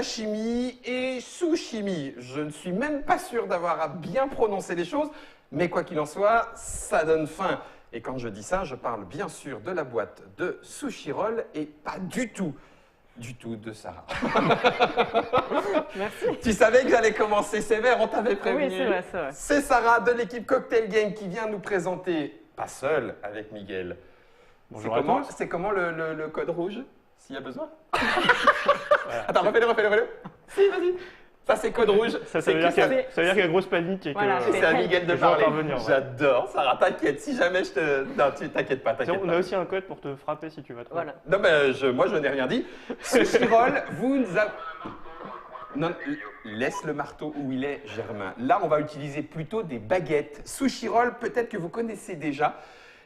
sashimi et sushimi. Je ne suis même pas sûr d'avoir à bien prononcer les choses, mais quoi qu'il en soit, ça donne faim. Et quand je dis ça, je parle bien sûr de la boîte de Sushi Roll et pas du tout de Sarah. Merci. Tu savais que j'allais commencer sévère, on t'avait prévenu. Oui, c'est vrai, c'est vrai. C'est Sarah de l'équipe Cocktail Game qui vient nous présenter, pas seule, avec Miguel. Bonjour à tous. C'est comment le code rouge, s'il y a besoin? Attends, refais-le. Si, vas-y. Ça, c'est code rouge. Ça veut dire qu'il y a grosse panique et Voilà, que C'est à Miguel de je vais parler. intervenir, ouais. J'adore, Sarah, t'inquiète. Si jamais je te... Non, t'inquiète pas, Tiens, t'inquiète on pas. a aussi un code pour te frapper si tu vas trop. Voilà. Non, mais moi, je n'ai rien dit. Sushi Roll, vous nous avez... Non, laisse le marteau où il est, Germain. Là, on va utiliser plutôt des baguettes. Sushi Roll, peut-être que vous connaissez déjà.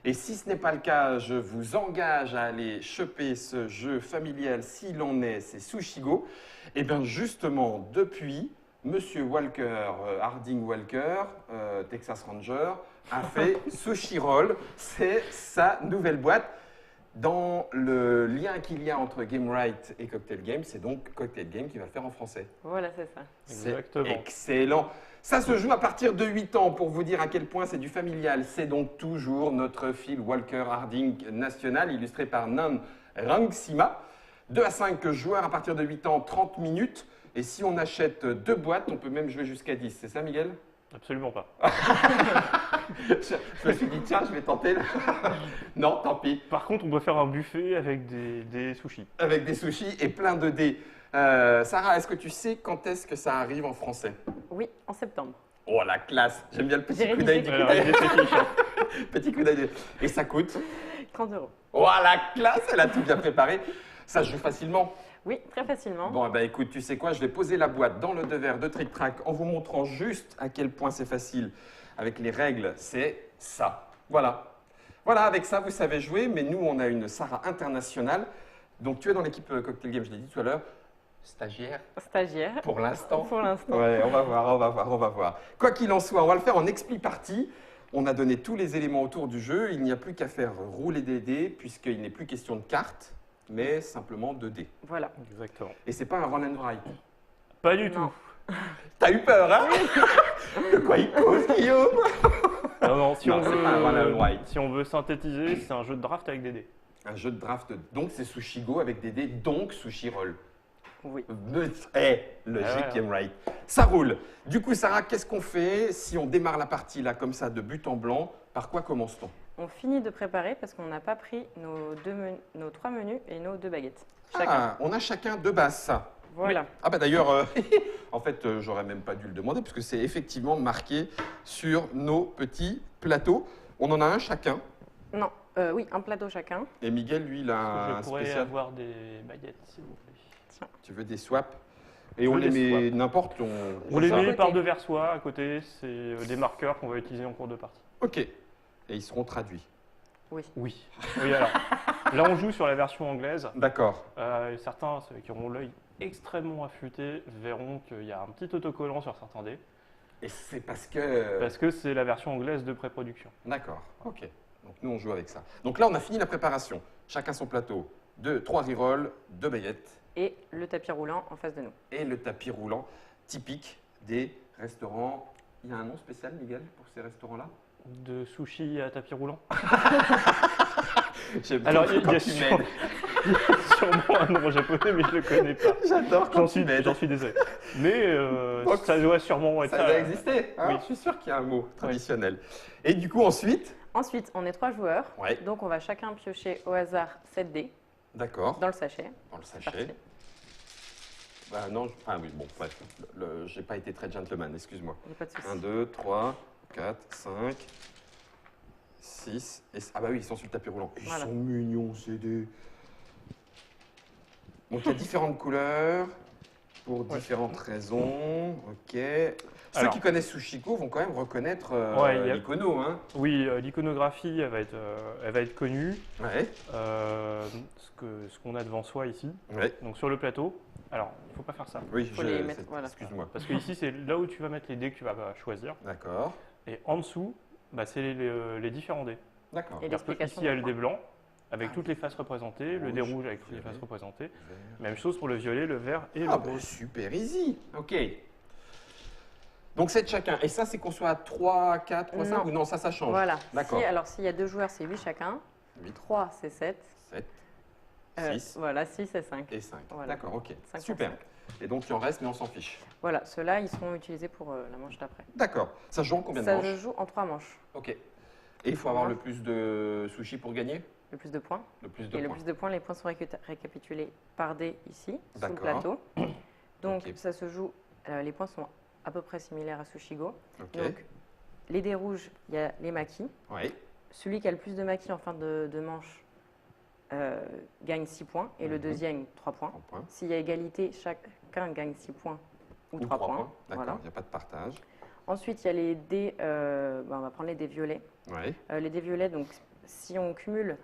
Et si ce n'est pas le cas, je vous engage à aller choper ce jeu familial s'il en est, c'est Sushigo. Et bien justement, depuis, Monsieur Walker, Harding Walker, Texas Ranger, a fait Sushi Roll. C'est sa nouvelle boîte. Dans le lien qu'il y a entre Gamewright et Cocktail Game, c'est donc Cocktail Game qui va le faire en français. Voilà, c'est ça. C'est Exactement. excellent. Ça se joue à partir de 8 ans, pour vous dire à quel point c'est du familial. C'est donc toujours notre Phil Walker Harding national, illustré par Nan Rangsima. 2 à 5 joueurs à partir de 8 ans, 30 minutes. Et si on achète 2 boîtes, on peut même jouer jusqu'à 10. C'est ça, Miguel? Absolument pas. Je me suis dit, tiens, je vais tenter. Non, tant pis. Par contre, on doit faire un buffet avec des sushis. Avec des sushis et plein de dés. Sarah, est-ce que tu sais quand est-ce que ça arrive en français? Oui, en septembre. Oh, la classe! J'aime bien le petit J'ai coup d'œil. révisé. Alors, il est fétiche, hein. Petit coup d'œil. Et ça coûte? 30 €. Oh, la classe! Elle a tout bien préparé. Ça se joue facilement. Oui, très facilement. Bon, ben écoute, tu sais quoi? Je vais poser la boîte dans le devers de Trick Track en vous montrant juste à quel point c'est facile. Avec les règles, c'est ça. Voilà. Voilà, avec ça, vous savez jouer, mais nous, on a une Sarah internationale. Donc, tu es dans l'équipe Cocktail Game, je l'ai dit tout à l'heure. Stagiaire Stagiaire. pour l'instant. Pour l'instant. Ouais, on va voir. Quoi qu'il en soit, on va le faire en expli partie. On a donné tous les éléments autour du jeu. Il n'y a plus qu'à faire rouler des dés, puisqu'il n'est plus question de cartes, mais simplement de dés. Voilà. Exactement. Et c'est pas un run and write. Pas du Non. tout. T'as eu peur, hein? De quoi il cause, Guillaume? Non, Non, c'est pas un run and write. si on veut synthétiser, c'est un jeu de draft avec des dés. Un jeu de draft, donc c'est Sushigo avec des dés, donc Sushi Roll. Oui. Logique, ouais. Game Right. Ça roule. Du coup, Sarah, qu'est-ce qu'on fait si on démarre la partie là, comme ça, de but en blanc? Par quoi commence-t-on? On finit de préparer parce qu'on n'a pas pris nos 3 menus et nos 2 baguettes. Chacun. Ah, on a chacun 2 bases, ça. Voilà. Ah bah d'ailleurs, en fait, j'aurais même pas dû le demander puisque c'est effectivement marqué sur nos petits plateaux. On en a un chacun. Non, oui, un plateau chacun. Et Miguel, lui, il a un Je pourrais spécial. avoir des baguettes, s'il vous plaît. Tu veux des swaps? Et Je on veux les des met swaps. n'importe où. On les à met côté. par devers soi, à côté, c'est des marqueurs qu'on va utiliser en cours de partie. Ok. Et ils seront traduits. Oui. Oui, alors, là on joue sur la version anglaise. D'accord. Certains, ceux qui auront l'œil extrêmement affûté, verront qu'il y a un petit autocollant sur certains dés, Et c'est parce que. parce que c'est la version anglaise de pré-production. D'accord. Ok. Donc nous, on joue avec ça. Donc là, on a fini la préparation. Chacun son plateau. 3 rerolls, 2 baguettes Et le tapis roulant en face de nous. et le tapis roulant typique des restaurants. Il y a un nom spécial, Miguel, pour ces restaurants-là? De sushi à tapis roulant. J'aime Alors, beaucoup il y quand a tu sûrement, m'aides. il y a sûrement un nom japonais, mais je ne le connais pas. J'adore quand tu m'aides. J'en suis désolé. Mais Donc, ça doit sûrement être Ça doit exister. Hein? Oui. Je suis sûr qu'il y a un mot traditionnel. Et du coup, ensuite. Ensuite, on est 3 joueurs. Ouais. Donc, on va chacun piocher au hasard 7 dés D'accord. dans le sachet. Dans le Parti. sachet. Bah non, ah oui, bon, bref. J'ai pas été très gentleman, excuse-moi. Il n'y a pas de souci. 1, 2, 3, 4, 5, 6. Ah bah oui, ils sont sur le tapis roulant. Ils Voilà. sont mignons, ces dés. Donc il y a différentes couleurs pour différentes raisons. Ok. Ceux Alors. qui connaissent Sushiko vont quand même reconnaître Ouais, il y a- l'icono. Hein. Oui, l'iconographie, elle va être connue. Ouais. Ce qu'on a devant soi ici, Ouais. donc sur le plateau. Alors, il ne faut pas faire ça. Oui, Faut les mettre, voilà. excuse-moi. Parce que ici, c'est là où tu vas mettre les dés que tu vas choisir. D'accord. Et en dessous, bah, c'est les différents dés. D'accord. Et l'explication Ici, il y a le de dé blanc. avec toutes les faces représentées, le dé rouge avec toutes les faces représentées. Vert. Même chose pour le violet, le vert et le Ah, rose. super easy. Ok. Donc 7 chacun. Et ça, c'est qu'on soit à 3, 4, 3, 5 Non. ou non, ça change. Voilà. D'accord. Alors, s'il y a 2 joueurs, c'est 8 chacun. 8, 3, c'est 7. 7, 6 Voilà, 6 et 5. et 5. Voilà. D'accord, ok. 5 Super. pour 5. Et donc, il en reste, mais on s'en fiche. Voilà, ceux-là, ils seront utilisés pour la manche d'après. D'accord. Ça joue en combien de Ça manches se joue en 3 manches. Ok. Et il faut avoir le plus de sushis pour gagner? Le plus de points. Le plus de Et le points. plus de points, les points sont récapitulés par dé ici, sous le D'accord. plateau. Donc, Ok. ça se joue, les points sont à peu près similaires à Sushigo. Ok. Donc, les dés rouges, il y a les maquis. Oui. Celui qui a le plus de maquis en fin de manche gagne 6 points et le Mhm. deuxième 3 points. 3 points. S'il y a égalité, chacun gagne 6 points ou 3 3 points. D'accord, il Voilà. n'y a pas de partage. Ensuite, il y a les dés, on va prendre les dés violets. Oui. Les dés violets, donc, si on cumule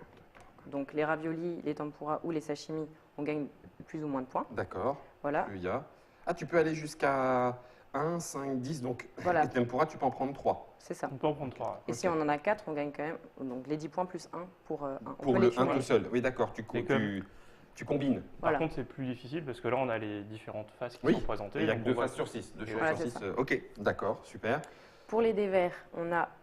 donc, les raviolis, les tempura ou les sashimi, on gagne plus ou moins de points. D'accord. Voilà. Il y a... Ah, tu peux aller jusqu'à 1, 5, 10. Donc, Voilà. les tempura, tu peux en prendre 3. C'est ça. On peut en prendre 3. Et si on en a 4, on gagne quand même donc, les 10 points plus 1 pour 1. Pour le 1 tout seul. Oui, d'accord. Et comme- Tu combines. Par Voilà. contre, c'est plus difficile parce que là, on a les différentes faces qui Oui. sont présentées. Il n'y a que donc 2 on voit- faces sur 6. 2 Voilà, sur c'est 6. ça. Ok, d'accord, super. Pour les dés verts,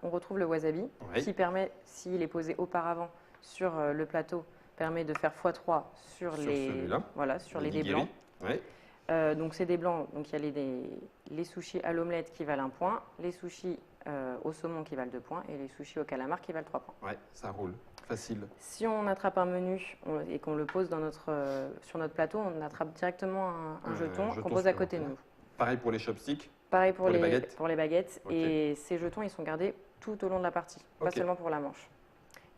on retrouve le wasabi Oui. qui permet, s'il est posé auparavant sur le plateau, permet de faire x3 sur Sur les, celui-là. voilà, sur les dés nigiri. blancs. Oui. Donc c'est des blancs, donc il y a les sushis à l'omelette qui valent 1 point, les sushis au saumon qui valent 2 points et les sushis au calamar qui valent 3 points. Ouais, ça roule. Facile. Si on attrape un menu et qu'on le pose sur notre plateau, on attrape directement un jeton qu'on pose à côté de supplémentaire. nous. Pareil pour les chopsticks. Pareil pour Pour les les baguettes. pour les baguettes. Ok. Et ces jetons, ils sont gardés tout au long de la partie, pas Ok. seulement pour la manche.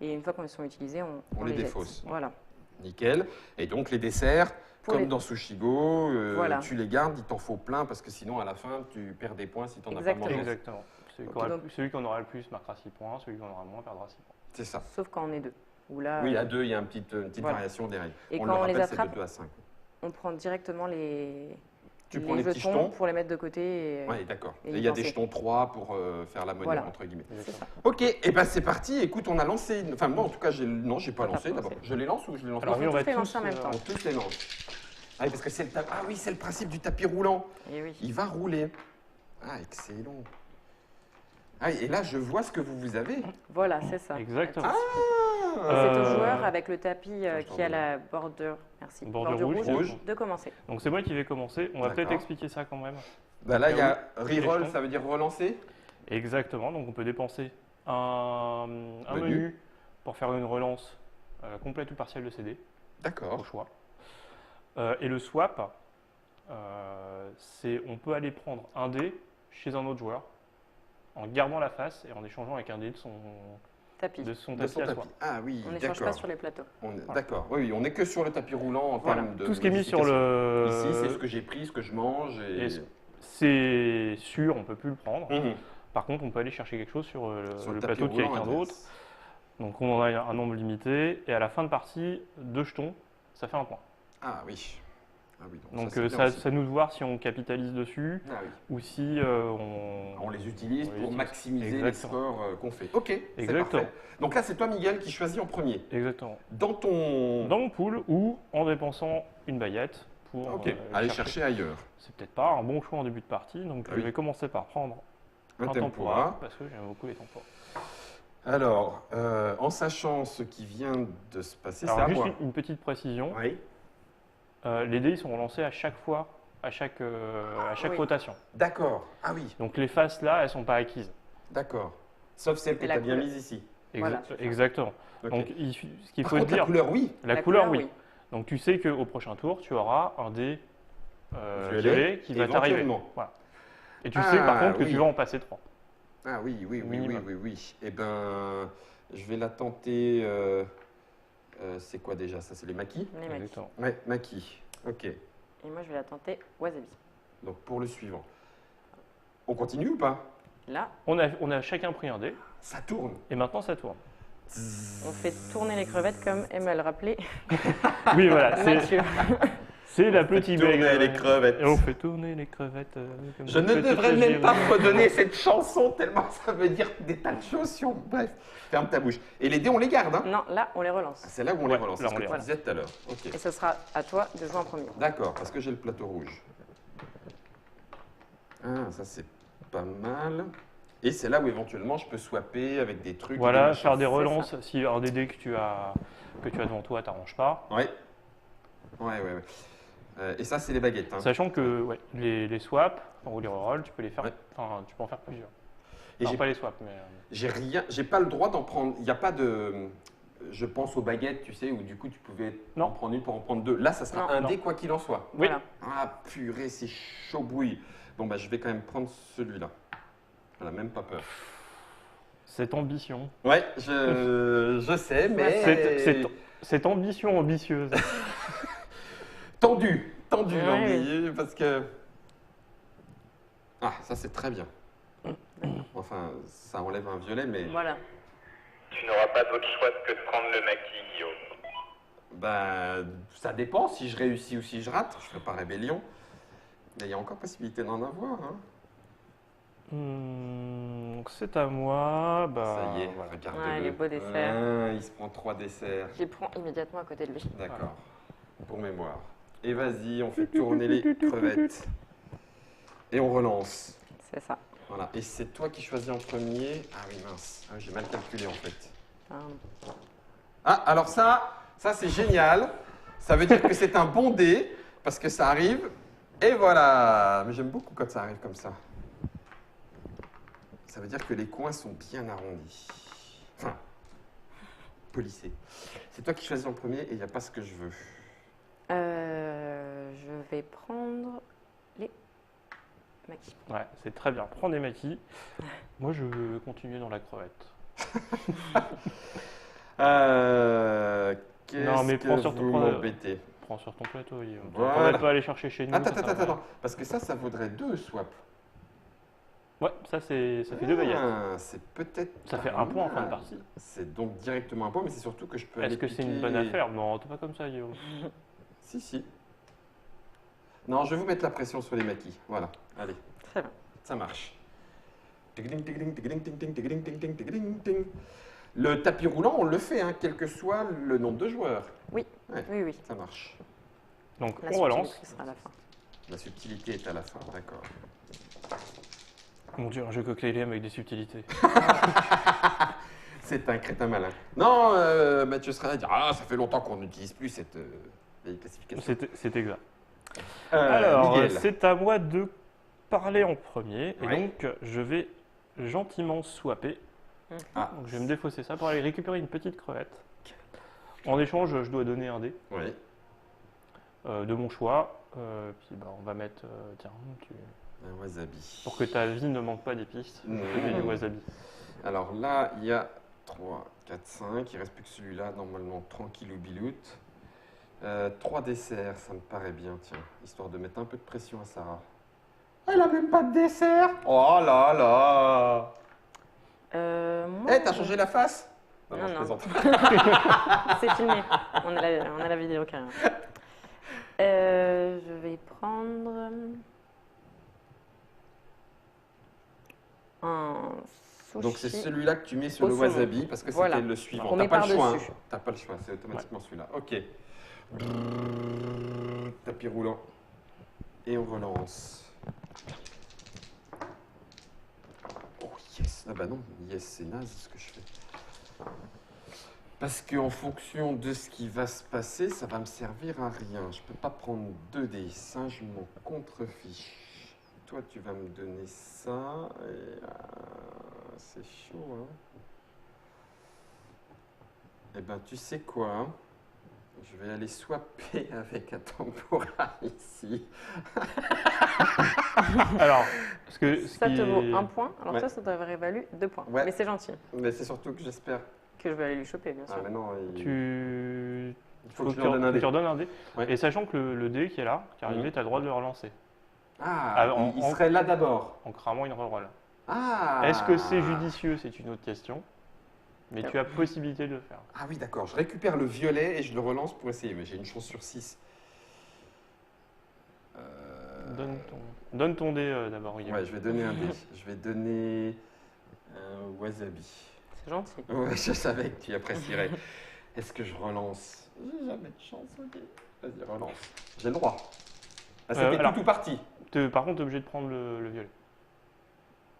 Et une fois qu'ils sont utilisés, On les jette. défausse. Voilà. Nickel. Et donc les desserts, Pour comme les- dans Sushigo, Voilà. tu les gardes, il t'en faut plein parce que sinon à la fin tu perds des points si tu n'en as pas Exactement. mangé. Exactement. Celui qui en aura le plus marquera 6 points, celui qui en aura le moins perdra 6 points. C'est ça. Sauf quand on est deux. Où là, Oui, à 2, il y a une petite Voilà. variation des règles. Et on quand le on les rappelle, c'est de attrape, 2 à 5. on prend directement Tu prends les petits jetons jetons. pour les mettre de côté. Oui, d'accord. et Et y il y a des penser. jetons 3 pour faire la monnaie, Voilà. entre guillemets. C'est ça. Ok, et ben c'est parti. Écoute, on a lancé. Enfin, moi en tout cas, non, j'ai pas Toi, t'as lancé pas d'abord. lancé. Je les lance ou je les lance Alors pas oui, on tous va les lancer tous, en même temps. On tous les lance. Ah oui, parce que c'est le ah oui, c'est le principe du tapis roulant. Et oui. Il va rouler. Ah, excellent. Ah, et là, je vois ce que vous avez. Voilà, c'est ça. Exactement. Et c'est au Euh, joueur avec le tapis je qui a t'en la bordure, merci, Bordure rouge. de commencer. Donc c'est moi qui vais commencer. On va peut-être D'accord. expliquer ça quand même. Bah là, il y a Les reroll, jetons. ça veut dire relancer. Exactement. Donc on peut dépenser un menu pour faire une relance complète ou partielle de CD, au D'accord. choix. Et le swap, on peut aller prendre un dé chez un autre joueur en gardant la face et en échangeant avec un dé de son Tapis. De tapis son à soi. tapis. Ah oui, On n'échange pas d'accord. sur les plateaux. D'accord. Oui, oui, on n'est que sur le tapis roulant en Voilà. termes de. Tout ce qui est mis sur le... Ici, c'est ce que j'ai pris, ce que je mange. Et... Et c'est sûr, on peut plus le prendre. Mhm. Par contre, on peut aller chercher quelque chose sur Sur le tapis plateau de roulant quelqu'un d'autre. adverse. Donc on en a un nombre limité. Et à la fin de partie, 2 jetons, ça fait un point. Ah oui. Ah oui. Donc c'est bien ça, aussi. c'est à nous de voir si on capitalise dessus Ah oui. ou si On les utilise On les pour utilise. maximiser les Exactement. scores qu'on fait. Ok, c'est Exactement. parfait. Donc là, c'est toi, Miguel, qui choisis en premier. Exactement. Dans ton... Dans mon pool ou en dépensant une baguette pour Ok, aller chercher ailleurs. C'est peut-être pas un bon choix en début de partie, donc Ah je oui. vais commencer par prendre Un un tempura. tempura parce que j'aime beaucoup les tempuras. Alors, en sachant ce qui vient de se passer, c'est Alors à juste moi. une petite précision, Oui. les dés ils sont relancés à chaque fois, à chaque oui. rotation. D'accord. Ah oui, Donc les faces là, elles sont pas acquises. d'accord. Sauf celle que Et tu la as bien couleur. mise ici. Voilà, c'est ça. Exactement. Ok. Donc ce qu'il Par faut contre, dire, la couleur, oui. la couleur oui. Donc tu sais qu'au prochain tour, tu auras un dé violet qui va t'arriver. éventuellement. Voilà. Et tu sais par contre que oui. tu vas en passer 3. Ah oui, oui, oui, oui, Minimum. oui, oui. Eh ben, je vais la tenter. C'est quoi déjà ça? C'est les maquis? Les maquis. Exactement. Ouais, maquis. Ok. Et moi, je vais la tenter wasabi. Donc pour le suivant. On continue ou pas? Là, On a chacun pris un dé Ça tourne. et maintenant ça tourne. on fait tourner les crevettes comme aime le rappeler Oui, voilà. Mathieu. C'est la On fait petite tourner blague. les crevettes. Et on fait tourner les crevettes. Comme Je des ne petites devrais même pas égéries. redonner cette chanson tellement ça veut dire des tas de choses. Bref, ferme ta bouche. Et les dés, on les garde, hein? Non, là, on les relance. C'est là où on Ouais, les relance, là, c'est ce on que les tu relance. disais tout à l'heure. Ok. Et ce sera à toi de jouer en premier. D'accord, parce que j'ai le plateau rouge. Ah, ça c'est pas mal. Et c'est là où éventuellement je peux swapper avec des trucs. et Voilà, machins. faire des C'est relances. Si un des dés que tu as devant toi t'arrange pas. Ouais. Ouais. Et ça, c'est les baguettes. Hein. Sachant que ouais, les swaps ou les rerolls, tu peux les faire. Ouais. Enfin, tu peux en faire plusieurs. Et Non, j'ai pas les swaps, mais. j'ai pas le droit d'en prendre. Il n'y a pas de. Je pense aux baguettes, tu sais, où du coup tu pouvais Non. en prendre une pour en prendre deux. Là, ça sera Non. un Non. dé quoi qu'il en soit. Oui. Voilà. Ah purée, c'est chaud bouille. Bon bah je vais quand même prendre celui-là. Voilà, même pas peur. Cette ambition. Ouais, je sais, mais Cette ambition ambitieuse. tendu, Ouais. l'envie, parce que ah ça c'est très bien. Enfin, ça enlève un violet, mais Voilà. Tu n'auras pas d'autre choix que de prendre le maquis, Guillaume. bah ça dépend si je réussis ou si je rate. Je ferai pas rébellion, mais il y a encore possibilité d'en avoir. Hein. C'est à moi. Bah, Ça y est, voilà. regarde-le. Ouais, les beaux desserts. Ah, il se prend 3 desserts. J'y prends immédiatement à côté de lui. D'accord. Pour mémoire. Et vas-y, on fait tourner les crevettes. Et on relance. C'est ça. Voilà. Et c'est toi qui choisis en premier. Ah oui, mince. Ah, j'ai mal calculé en fait. Pardon. Ah, alors ça c'est génial. Ça veut dire que c'est un bon dé parce que ça arrive. Et voilà. Mais j'aime beaucoup quand ça arrive comme ça. Ça veut dire que les coins sont bien arrondis. Enfin, polissés. C'est toi qui choisis en premier et il n'y a pas ce que je veux. Je vais prendre les maquis. Ouais, c'est très bien. Prends des maquis. Moi, je veux continuer dans la crevette. Qu'est-ce mais prends que surtout- vous prends- m'embêtez. Prends sur ton plateau, Guillaume. Voilà. On va pas aller chercher chez nous. Attends. Parce que ça vaudrait 2 swaps. Ouais, ça fait 2 baguettes. Ah, c'est peut-être. Ça pas fait un point en fin de mal. partie. C'est donc directement un point, mais c'est surtout que je peux. Est-ce aller que c'est une piquer- bonne affaire? Non, t'es pas comme ça, Guillaume. Si. Non, je vais vous mettre la pression sur les maquis. Voilà, allez, Très bien. ça marche. Tigling, tigling, tigling, tigling, tigling, tigling, tigling, tigling. Le tapis roulant, on le fait, hein, quel que soit le nombre de joueurs. Oui. Ouais. Oui. Ça marche. Donc, La on relance. subtilité sera à la fin. La subtilité est à la fin, d'accord. Mon Dieu, un jeu cocktailé avec des subtilités. C'est un crétin malin. Non, Mathieu sera là à dire ah, ça fait longtemps qu'on n'utilise plus cette vieille classification. C'est exact. Alors, Miguel. c'est à moi de parler en premier. Et Ouais. donc, je vais gentiment swapper. Ah, Donc, je vais me défausser ça pour aller récupérer une petite crevette. En échange, je dois donner un dé oui. de mon choix. Puis, bah, on va mettre. Tiens, Un wasabi. pour que ta vie ne manque pas d'épices, je te mets du wasabi. Alors là, il y a 3, 4, 5. Il ne reste plus que celui-là, normalement, tranquille ou biloute. 3 desserts, ça me paraît bien, tiens. Histoire de mettre un peu de pression à Sarah. Elle a même pas de dessert. Oh là là. Moi, Eh, t'as changé la face? Non, je non. plaisante. C'est filmé. On a la vidéo carrément. Je vais prendre un sushi. Donc c'est celui-là que tu mets sur au le saumon. wasabi parce que Voilà. c'était le suivant. On T'as met pas le choix. Hein. par-dessus. T'as pas le choix, c'est automatiquement celui-là. Ok. Tapis roulant. Et on relance. Oh yes. Ah bah non, yes, c'est naze ce que je fais. Parce qu'en fonction de ce qui va se passer, ça va me servir à rien. Je peux pas prendre 2 dés. Ça, je m'en contrefiche. Toi, tu vas me donner ça. Et, c'est chaud, hein. Eh ben, tu sais quoi, hein, je vais aller swapper avec un tambourin ici. Alors, ce Ça te qui vaut est- 1 point. Alors Ouais. toi, ça t'aurait valu 2 points. Ouais. Mais c'est gentil Mais c'est surtout que j'espère. que je vais aller lui choper, bien sûr. Ah, mais non, Tu il faut que je lui en donne un tu dé. leur donnes un dé. Ouais. Et sachant que le dé qui est là, qui est arrivé, Mhm. tu as le droit de le relancer Ah, en- il en- serait là d'abord. en cramant une reroll. Ah. Est-ce que c'est judicieux? C'est une autre question. Mais tu as possibilité de le faire. Ah oui, d'accord. Je récupère le violet et je le relance pour essayer. Mais j'ai une chance sur 6. Donne ton dé d'abord, Guillaume. Ouais, je vais donner un dé. Je vais donner un wasabi. C'est gentil. Ouais, je savais que tu apprécierais. Est-ce que je relance? J'ai jamais de chance, ok. Vas-y, relance. J'ai le droit. Ah, c'était alors- tout parti. Par contre, tu es obligé de prendre le violet.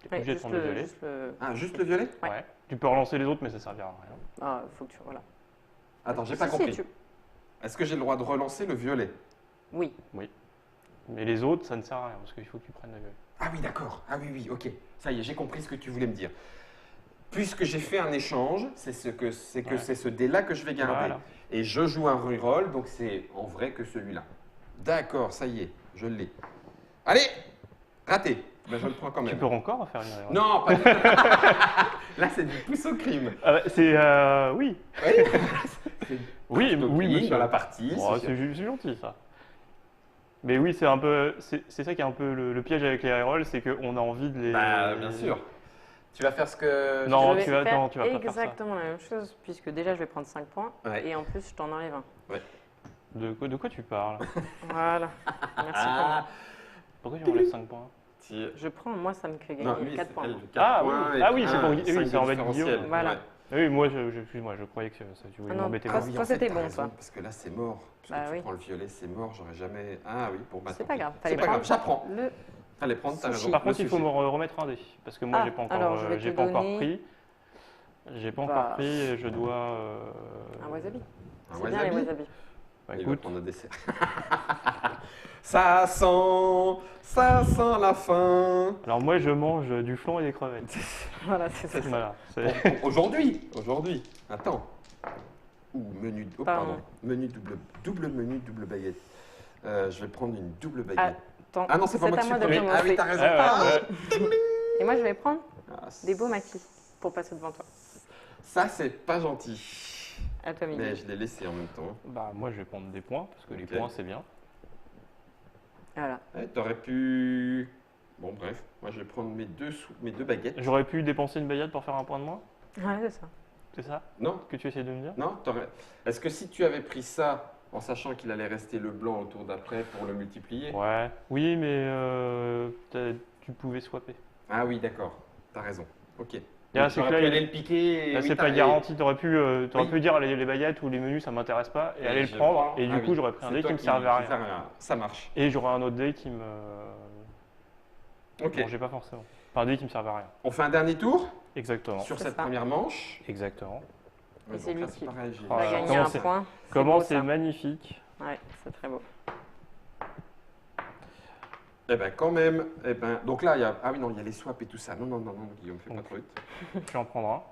Tu es Ouais, obligé de prendre le violet. juste le- Ah, juste le violet? Ouais. Ouais. Tu peux relancer les autres, mais ça servira à rien. Ah, faut que tu. Voilà. Attends, j'ai pas Si, si, compris. tu- Est-ce que j'ai le droit de relancer le violet? Oui. Mais les autres, ça ne sert à rien, parce qu'il faut que tu prennes le violet. Ah oui, d'accord. Ah oui, oui, ok. Ça y est, j'ai compris ce que tu voulais me dire. Puisque j'ai fait un échange, c'est Ouais. ce dé-là que je vais garder. Voilà. Et je joue un reroll, donc c'est en vrai que celui-là. D'accord, ça y est, je l'ai. Allez, raté. Ben, je le prends quand Tu même. peux encore faire une erreur. Non, pas du tout. Là, c'est du pouce au crime. Ah bah, c'est. Oui. Oui, Donc, oui, ligne monsieur. dans la partie. Oh, c'est- c'est gentil, ça. Mais oui, c'est un peu. C'est ça qui est un peu le piège avec les rerolls, c'est qu'on a envie de les. Bah, bien sûr. Tu vas faire ce que. Non, Je vais tu vas- faire non, tu vas pas faire ça. exactement la même chose, puisque déjà je vais prendre 5 points Ouais. et en plus je t'en enlève un. De quoi tu parles? Voilà. Merci. Ah, Pourquoi tu m'enlèves 5 points? tu- Je prends, moi ça me fait Non, gagner lui, 4 c'est points. elle, moi. 4 Ah, points oui. et Ah oui, c'est un, pour Guy- oui, cinq c'est en de fait différentiel. Guillaume. Voilà. Ouais. Oui, moi, je croyais que ça, tu voulais Ah non, m'embêter. toi, Ah oui, toi, en fait, c'était t'as bon, raison, toi. parce que là, c'est mort. Parce Bah que tu oui. prends le violet, c'est mort, j'aurais jamais. Ah oui, bon, bah C'est tant pas pis. grave, C'est fallait pas grave, prendre j'apprends. le. Fallait prendre, t'as raison. Par contre, le il faut me sushi. remettre un dé, parce que moi, Ah, j'ai pas alors, encore, je vais j'ai te pas encore donner- pris. J'ai pas Bah, encore pris, et je dois. Un wasabi. Un C'est bien les wasabi. wasabi. Bah, Il va écoute, prendre un dessert. ça sent la fin. alors moi, je mange du flan et des crevettes. Voilà, c'est ça. Voilà. Aujourd'hui. Attends. Ouh, menu. Oh, Pardon. pardon. Menu double menu, double baguette. Je vais prendre une double baguette. Attends, Ah non, c'est pas moi à qui suis moi de premier. Ah oui, commencer. t'as raison. Ah, Et moi je vais prendre Ah, des beaux maquis pour passer devant toi. Ça, c'est pas gentil. À toi, Mais Miguel. je l'ai laissé en même temps. Bah, moi, je vais prendre des points, parce que les Ok. points, c'est bien. Voilà. T'aurais pu. Bon, bref. Moi, je vais prendre mes deux baguettes. J'aurais pu dépenser une baguette pour faire un point de moins? Ouais, c'est ça. C'est ça Non, que tu essaies de me dire? non, Est-ce que si tu avais pris ça en sachant qu'il allait rester le blanc au tour d'après pour le multiplier? Ouais. Oui, mais tu pouvais swapper. Ah oui, d'accord. T'as raison. Ok. Et là, Donc, c'est que j'aurais là, pu il- aller le piquer. et Là, oui, c'est t'as- pas garanti. T'aurais pu, Oui. pu dire les baguettes ou les menus, ça m'intéresse pas, et aller le je prendre. prends. Et du Ah coup, oui. j'aurais pris un C'est dé toi qui me servait à qui rien. sert à rien. Ça marche. Et j'aurais un autre dé qui me. Ok. Non, j'ai pas forcément. Enfin, un dé qui me servait à rien. On fait un dernier tour Exactement. sur C'est cette ça. première manche. Exactement. Et Ouais, c'est donc là, lui qui pareil, j'ai- va va Voilà. gagner Comment un c'est- point. Comment beau, c'est ça. magnifique. Ouais, c'est très beau. Eh ben quand même, donc là il y a, ah oui non il y a les swaps et tout ça. Non Guillaume fais pas Ok. trop vite. Tu en prendras.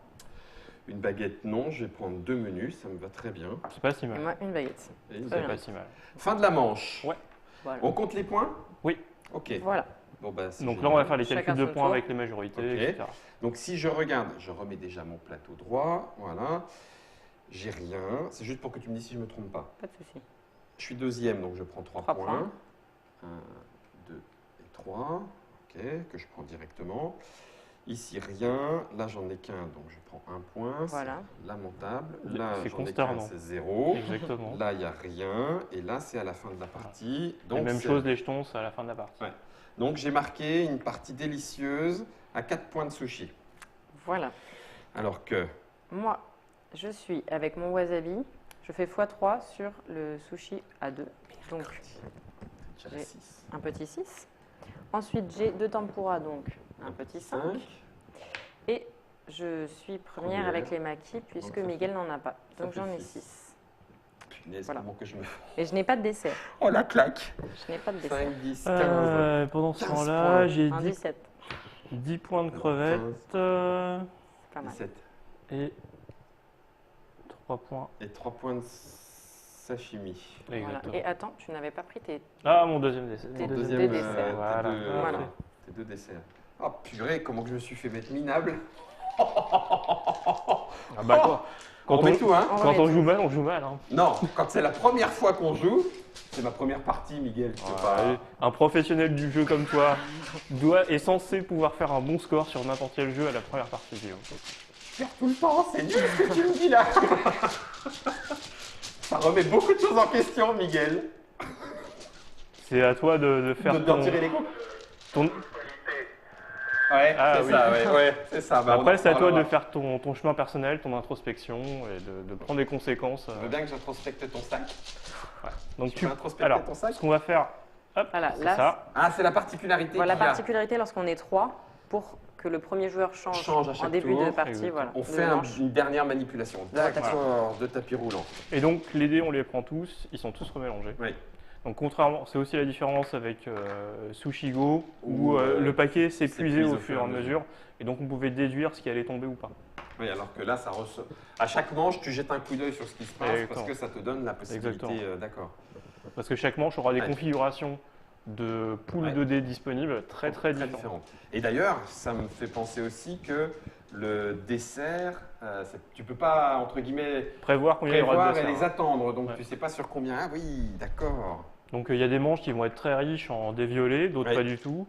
Une baguette non, je vais prendre 2 menus, ça me va très bien. C'est pas si Et mal. moi, une baguette. Et Très C'est bien. pas si mal. fin de la manche. Ouais. Voilà. On compte les points? Oui. Ok. Voilà. Bon bah c'est Donc là, génial. on va faire les Chacun calculs de son points tour. avec les majorités, Ok. etc. Donc si je regarde, je remets déjà mon plateau droit, voilà. J'ai rien. C'est juste pour que tu me dises si je me trompe pas. Pas de souci. Je suis deuxième, donc je prends 3 Trois points. points. 1, 2 et 3. Ok, que je prends directement. Ici, rien. Là, j'en ai qu'un, donc je prends 1 point. Voilà. C'est lamentable. Là, C'est j'en ai qu'un, consternant. c'est 0. Exactement. Là, il n'y a rien. Et là, c'est à la fin de la partie. Et Donc, même c'est- chose, les jetons, c'est à la fin de la partie. Ouais. Donc, j'ai marqué une partie délicieuse à 4 points de sushi. Voilà. Alors que, Moi, je suis avec mon wasabi. Je fais x3 sur le sushi à 2. Donc, j'ai J'ai- 6. un petit 6. Ensuite, j'ai 2 tempura, donc un petit 5. Et je suis première Première. avec les maquis puisque Donc, ça Miguel n'en a pas. ça Donc fait j'en ai six. 6. Punaise, Voilà. comment que je me... Et je n'ai pas de dessert. Oh, la claque! Je n'ai pas de dessert. 5, 10, 15. Pendant ce 15 temps-là, points. j'ai Un 10, 17. 10 points de 15. crevettes C'est pas mal. 17. et 3 points. Et 3 points de sashimi. Voilà. Exactement. Et attends, tu n'avais pas pris tes. Ah, mon deuxième dessin. Tes Mon deux deuxième, desserts. Voilà. Voilà. tes 2 desserts. Oh purée, comment que je me suis fait mettre minable. Ah bah quoi On Quand remet on, tout, hein? On quand remet on tout. joue mal, on joue mal. Hein. Non, quand c'est la première fois qu'on joue, c'est ma première partie, Miguel. Tu peux pas... Ouais, un professionnel du jeu comme toi est censé pouvoir faire un bon score sur n'importe quel jeu à la première partie. Guillaume. Je perds tout le temps, c'est nul ce que tu me dis là. Ça remet beaucoup de choses en question, Miguel. C'est à toi de faire De ton... tirer les coups. ton- Ouais, Ah, c'est oui. ça, ouais, c'est ça. Bah, on Après, en c'est à toi reparlera. de faire ton chemin personnel, ton introspection et de prendre des conséquences. Tu veux bien que j'introspecte ton sac? Donc Tu peux introspecter alors, ton sac? ce qu'on va faire, hop, Voilà, c'est là, ça. Ah, c'est la particularité Voilà la qu'il y a. particularité lorsqu'on est 3 pour que le premier joueur change, Change à chaque en début tour. de partie. Exactement. Voilà, On de fait manche. une dernière manipulation. D'accord, de tapis roulant. Et donc, les dés, on les prend tous, ils sont tous remélangés. Oui. Donc, contrairement, c'est aussi la différence avec Sushigo, où Où, le paquet s'épuisait s'épuise au fur et à mesure, et donc on pouvait déduire ce qui allait tomber ou pas. Oui, alors que là, ça ressort. À chaque manche, tu jettes un coup d'œil sur ce qui se passe Exactement. parce que ça te donne la possibilité. Exactement. D'accord. Parce que chaque manche aura des Ouais. configurations de poules Ouais. de dés disponibles très différentes. différent. Et d'ailleurs, ça me fait penser aussi que le dessert, tu peux pas, entre guillemets, Prévoir combien il y aura de prévoir et desserts. les attendre. Donc Ouais. tu sais pas sur combien. Ah oui, d'accord. Donc il y a des manches qui vont être très riches en dés violets, d'autres Ouais. pas du tout.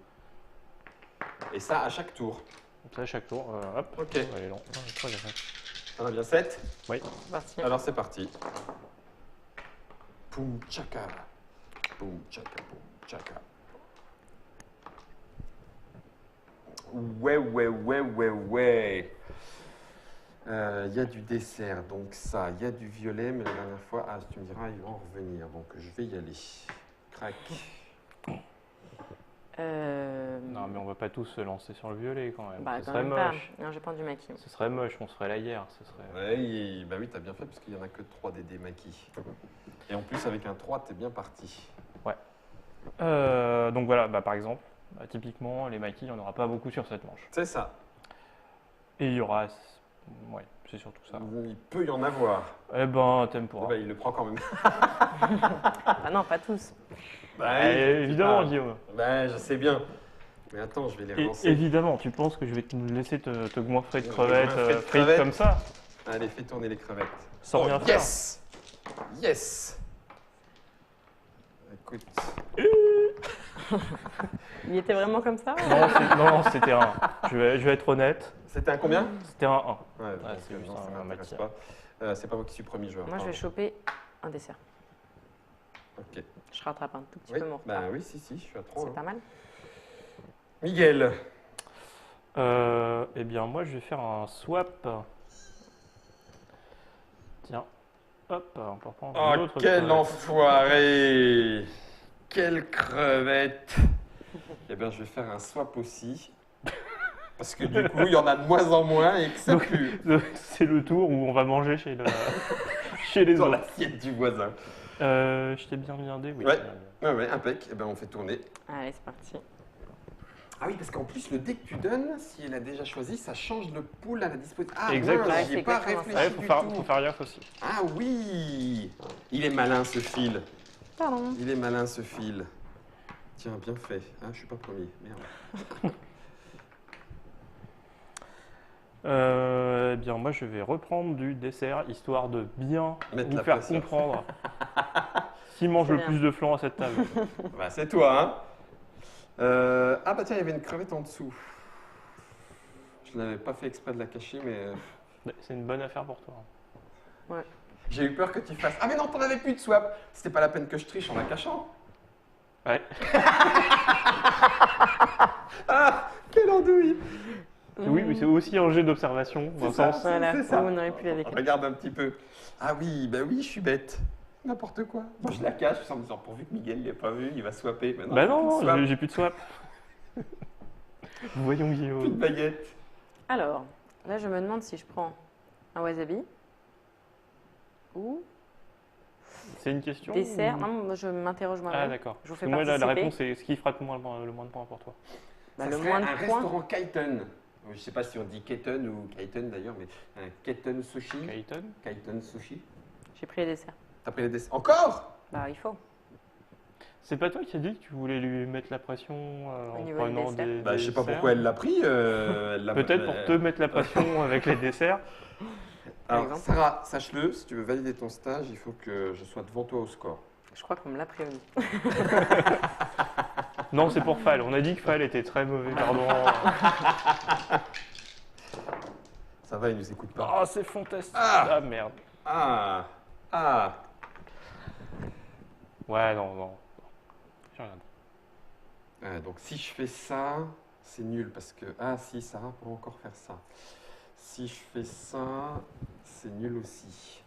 Et ça à chaque tour. Comme ça, à chaque tour, hop. Ok. Allez, non, non, je crois qu'il y a On a bien 7. Oui. C'est parti. Alors c'est parti. Poum tchaka. Poum tchaka, poum tchaka. Ouais. Il y a du dessert, donc ça. Il y a du violet, mais la dernière fois, tu me diras, ils vont en revenir. Donc je vais y aller. Crac. Non, mais on va pas tous se lancer sur le violet quand même. Bah, Ce quand serait même pas. moche. Non, j'ai pas du maquis. Ce serait moche, on se ferait la guerre. Ce serait... Ouais, bah oui, t'as bien fait, parce qu'il n'y en a que 3 des maquis. Et en plus, avec un 3, t'es bien parti. Donc voilà, bah, par exemple, typiquement, les maquis, il n'y en aura pas beaucoup sur cette manche. C'est ça. Et il y aura... Ouais, c'est surtout ça. Il peut y en avoir. Eh ben, tempura. Bah, il le prend quand même. Ah non, pas tous. Évidemment, Ah. Guillaume. Bah, je sais bien. Mais attends, je vais les relancer. Évidemment, tu penses que je vais te laisser te goinfrer de Te crevettes, goinfrer de frites crevettes. comme ça, Allez, fais tourner les crevettes. sans rien faire. Yes. Yes. Écoute. Il était vraiment comme ça Non, c'était un. Je vais être honnête, C'était un combien? c'était un 1. Ouais, c'est juste non, ça un m'intéresse matière. pas. C'est pas moi qui suis premier joueur. Moi, je vais pardon. choper un dessert. Ok. Je rattrape un tout petit Oui, peu mon retard. bah oui, si, je suis à 3. C'est pas mal. Miguel. Eh bien, moi, je vais faire un swap. Tiens, hop, on peut reprendre Oh, une autre quel crevette. enfoiré! Quelle crevette! Eh bien, je vais faire un swap aussi. Parce que du coup, il y en a de moins en moins et que ça Donc, pue. C'est le tour où on va manger chez, chez les Dans autres. l'assiette du voisin. Je t'ai bien mis un dé, oui. Ouais. Ouais, impec. Eh ben, on fait tourner. Allez, c'est parti. Ah oui, parce qu'en plus, le dé que tu donnes, si elle a déjà choisi, ça change le pool à la disposition. Ah, Exactement. mince, j'y ai Ouais, pas c'est exactement réfléchi Ouais, du faut tout. faire gaffe aussi. Ah oui! Il est malin, ce fil. Pardon. Il est malin, ce fil. Tiens, bien fait. Ah, je suis pas premier. Merde. Eh bien, moi, je vais reprendre du dessert, histoire de bien Mettre vous la faire pression. comprendre qui mange C'est le bien. plus de flancs à cette table. Bah, c'est toi, hein? Ah bah tiens, il y avait une crevette en dessous. Je n'avais pas fait exprès de la cacher, mais C'est une bonne affaire pour toi. j'ai eu peur que tu fasses. Ah mais non, t'en avais plus de swap. C'était pas la peine que je triche en la cachant. Ouais. Ah, quelle andouille! Oui, mais c'est aussi un jeu d'observation, dans C'est un ça. sens. Voilà, c'est ça. on aurait pu avec. Regarde un petit peu. Ah oui, bah oui, je suis bête. N'importe quoi. Moi, je la cache en me disant pourvu que Miguel l'ait pas vu, il va swapper. Mais Bah non, plus de swap, j'ai plus de swap. Voyons plus de Guillaume. baguette. Alors, là, je me demande si je prends un wasabi ou C'est une question dessert. ou- Non, moi, je m'interroge Ah moi-même. d'accord. Je vous Parce fais que moi, la participer. réponse, c'est ce qui fera le moins de points pour toi. Bah, Ça le serait moins de un points. restaurant Kaiten. Je sais pas si on dit Kaiten ou Kaiten d'ailleurs, mais un Kaiten sushi. Kaiten. Kaiten sushi. J'ai pris les desserts. T'as pris les desserts. Encore? Bah, il faut. C'est pas toi qui as dit que tu voulais lui mettre la pression Au en niveau des prenant desserts. des Bah, je sais pas desserts pourquoi elle l'a pris. Peut-être pour te mettre la pression avec les desserts. Alors, exemple. Sarah, sache-le, si tu veux valider ton stage, il faut que je sois devant toi au score. Je crois qu'on me l'a pris aussi. Non, c'est pour Fall. On a dit que Fall était très mauvais pardon. Ça va, il nous écoute pas. Ah, c'est fantastique. Ah. Ah merde. Ah! Ah! Ouais, non. tu regardes. Donc si je fais ça, c'est nul parce que... Ah si, Sarah pourrait encore faire ça. Si je fais ça, c'est nul aussi.